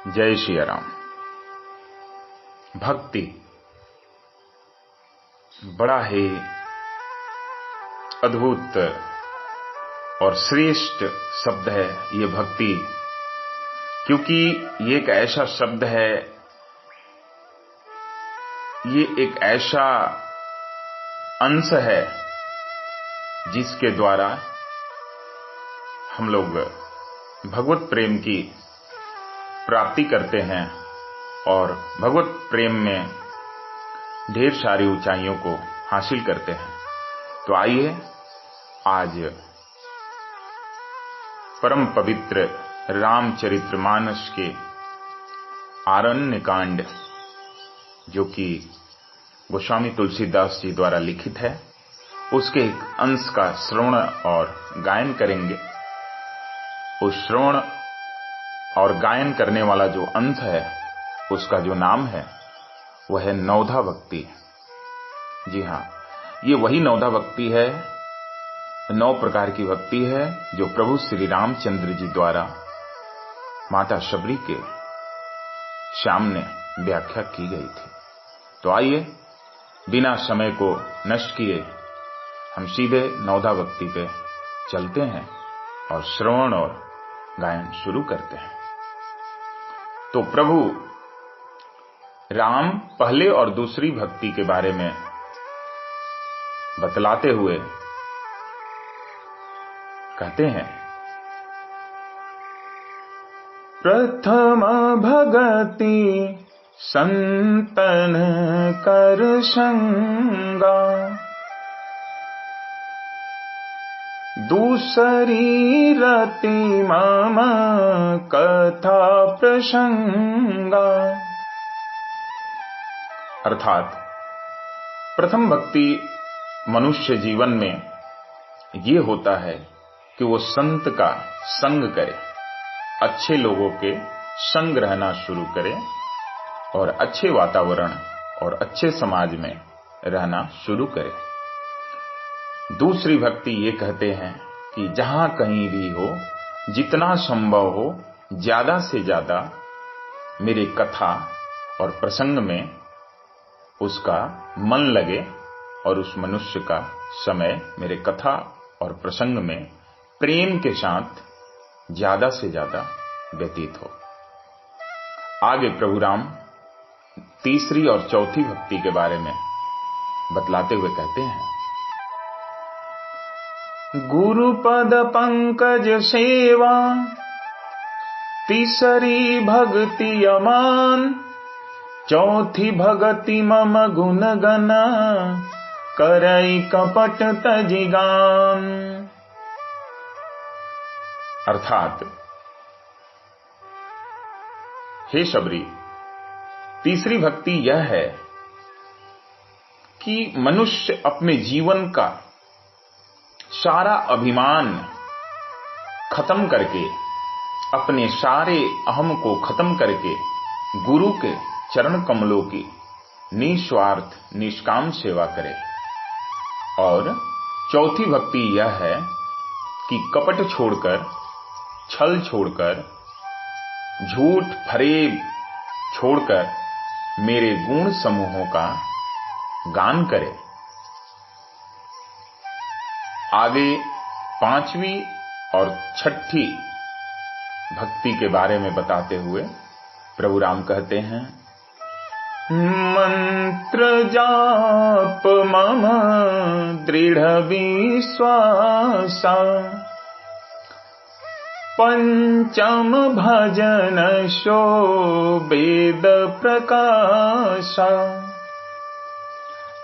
जय श्री राम। भक्ति बड़ा ही अद्भुत और श्रेष्ठ शब्द है ये भक्ति, क्योंकि ये एक ऐसा शब्द है, ये एक ऐसा अंश है जिसके द्वारा हम लोग भगवत प्रेम की प्राप्ति करते हैं और भगवत प्रेम में ढेर सारी ऊंचाइयों को हासिल करते हैं। तो आइए आज परम पवित्र रामचरितमानस के आरण्य कांड, जो कि गोस्वामी तुलसीदास जी द्वारा लिखित है, उसके एक अंश का श्रवण और गायन करेंगे। उस श्रवण और गायन करने वाला जो अंश है, उसका जो नाम है वह है नवधा भक्ति। जी हाँ, ये वही नवधा भक्ति है, 9 प्रकार की भक्ति है जो प्रभु श्री रामचंद्र जी द्वारा माता शबरी के सामने व्याख्या की गई थी। तो आइए बिना समय को नष्ट किए हम सीधे नवधा भक्ति पे चलते हैं और श्रवण और गायन शुरू करते हैं। तो प्रभु राम पहले और दूसरी भक्ति के बारे में बतलाते हुए कहते हैं, प्रथम भगति संतन कर संगा, दूसरी रति मम कथा प्रसंगा। अर्थात प्रथम भक्ति मनुष्य जीवन में ये होता है कि वो संत का संग करे, अच्छे लोगों के संग रहना शुरू करे और अच्छे वातावरण और अच्छे समाज में रहना शुरू करे। दूसरी भक्ति ये कहते हैं कि जहां कहीं भी हो, जितना संभव हो, ज्यादा से ज्यादा मेरे कथा और प्रसंग में उसका मन लगे और उस मनुष्य का समय मेरे कथा और प्रसंग में प्रेम के साथ ज्यादा से ज्यादा व्यतीत हो। आगे प्रभु राम तीसरी और चौथी भक्ति के बारे में बतलाते हुए कहते हैं, गुरु पद पंकज सेवा, तीसरी भक्ति अमान, चौथी भक्ति मम गुण गना, करई कपट तजिगान। अर्थात हे शबरी, तीसरी भक्ति यह है कि मनुष्य अपने जीवन का सारा अभिमान खत्म करके, अपने सारे अहम को खत्म करके गुरु के चरण कमलों की निस्वार्थ निष्काम सेवा करे। और चौथी भक्ति यह है कि कपट छोड़कर, छल छोड़कर, झूठ फरेब छोड़कर मेरे गुण समूहों का गान करे। आगे पांचवी और छठी भक्ति के बारे में बताते हुए प्रभु राम कहते हैं, मंत्र जाप मम दृढ़ विश्वासा, पंचम भजन शो वेद प्रकाशा,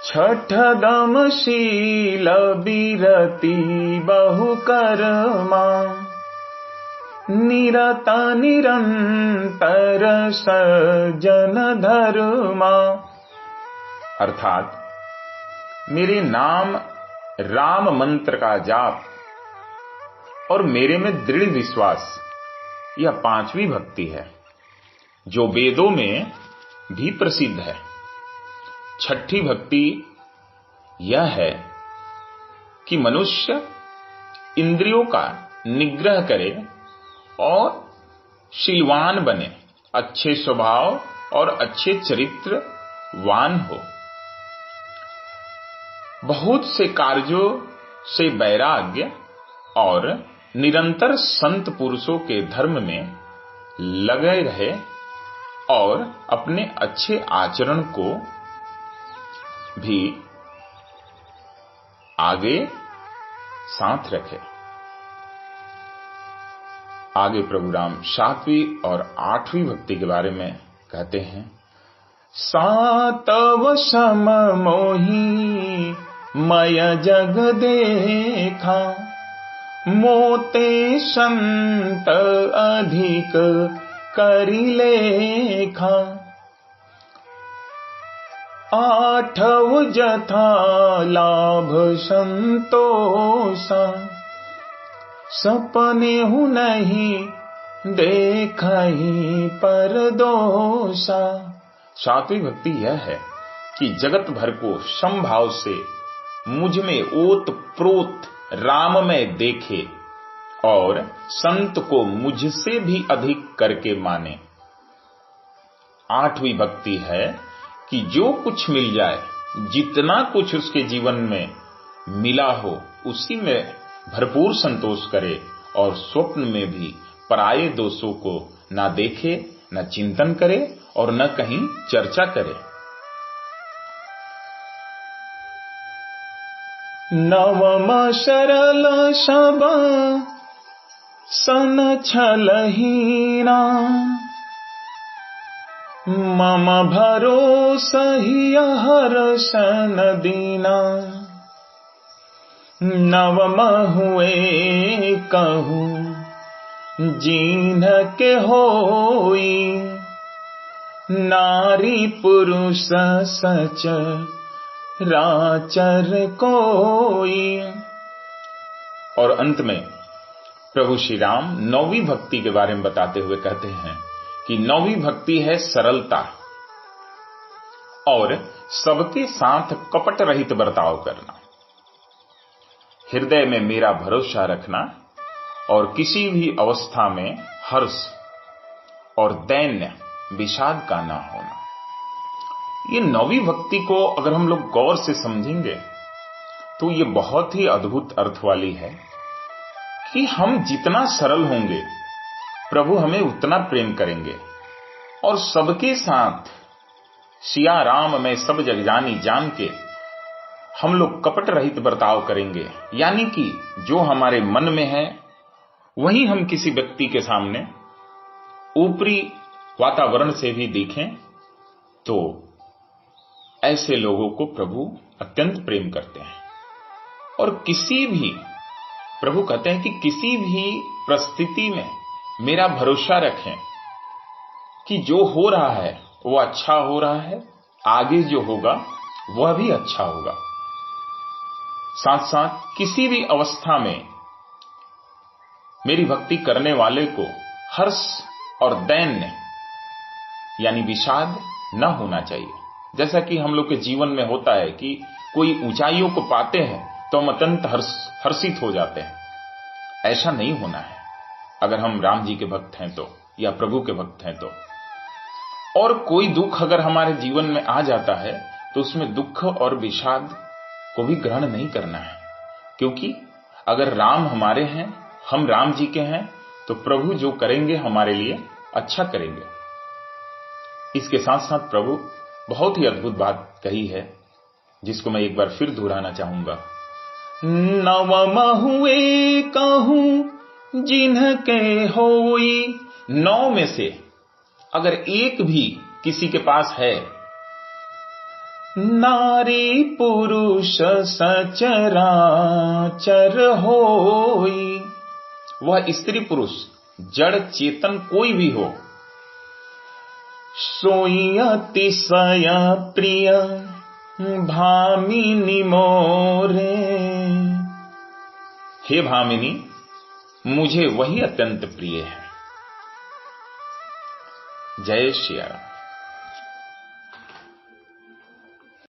छठ दम शील विरति बहु कर्मा, निरता निरंतर सज्जन धर्मा। अर्थात मेरे नाम राम मंत्र का जाप और मेरे में दृढ़ विश्वास, यह पांचवी भक्ति है जो वेदों में भी प्रसिद्ध है। छठी भक्ति यह है कि मनुष्य इंद्रियों का निग्रह करे और शीलवान बने, अच्छे स्वभाव और अच्छे चरित्रवान हो। बहुत से कार्यों से वैराग्य और निरंतर संत पुरुषों के धर्म में लगे रहे और अपने अच्छे आचरण को भी आगे साथ रखे। आगे प्रभु राम 7वीं और 8वीं भक्ति के बारे में कहते हैं। सातव सम मोही मय जग देखा, मोते संत अधिक करि लेखा। आठव जथा लाभ संतोषा, सपने हूँ नहीं देखहि पर दोषा। 7वीं भक्ति यह है कि जगत भर को समभाव से मुझ में ओत प्रोत राम में देखे और संत को मुझसे भी अधिक करके माने। 8वीं भक्ति है कि जो कुछ मिल जाए, जितना कुछ उसके जीवन में मिला हो, उसी में भरपूर संतोष करे और स्वप्न में भी पराये दोषों को ना देखे, न चिंतन करे और न कहीं चर्चा करे। नवम सरल सब सन छलहीना, मम भरोसा ही हर्षन दीना। नवम हुए कहूँ जिन्ह के होई, नारी पुरुष सच राचर कोई। और अंत में प्रभु श्री राम 9वीं भक्ति के बारे में बताते हुए कहते हैं कि 9वीं भक्ति है सरलता और सबके साथ कपट रहित बर्ताव करना, हृदय में मेरा भरोसा रखना और किसी भी अवस्था में हर्ष और दैन्य विषाद का न होना। ये 9वीं भक्ति को अगर हम लोग गौर से समझेंगे तो ये बहुत ही अद्भुत अर्थ वाली है कि हम जितना सरल होंगे प्रभु हमें उतना प्रेम करेंगे और सबके साथ सिया राम में सब जग जानी जान के हम लोग कपट रहित बर्ताव करेंगे। यानी कि जो हमारे मन में है वही हम किसी व्यक्ति के सामने ऊपरी वातावरण से भी दिखें, तो ऐसे लोगों को प्रभु अत्यंत प्रेम करते हैं। और किसी भी, प्रभु कहते हैं कि किसी भी परिस्थिति में मेरा भरोसा रखें कि जो हो रहा है वो अच्छा हो रहा है, आगे जो होगा वह भी अच्छा होगा। साथ साथ किसी भी अवस्था में मेरी भक्ति करने वाले को हर्ष और दैन्य यानी विषाद न होना चाहिए। जैसा कि हम लोग के जीवन में होता है कि कोई ऊंचाइयों को पाते हैं तो हम अत्यंत हर्षित हो जाते हैं, ऐसा नहीं होना है अगर हम राम जी के भक्त हैं तो, या प्रभु के भक्त हैं तो। और कोई दुख अगर हमारे जीवन में आ जाता है तो उसमें दुख और विषाद को भी ग्रहण नहीं करना है, क्योंकि अगर राम हमारे हैं, हम राम जी के हैं, तो प्रभु जो करेंगे हमारे लिए अच्छा करेंगे। इसके साथ साथ प्रभु बहुत ही अद्भुत बात कही है जिसको मैं एक बार फिर दोहराना चाहूंगा। नवम हुए कहूं जिन्ह के होई, 9 में से अगर एक भी किसी के पास है, नारी पुरुष सचराचर होई, वह स्त्री पुरुष जड़ चेतन कोई भी हो, सोई अतिशय प्रिय भामिनी मोरे। हे भामिनी, मुझे वही अत्यंत प्रिय है। जय श्री राम।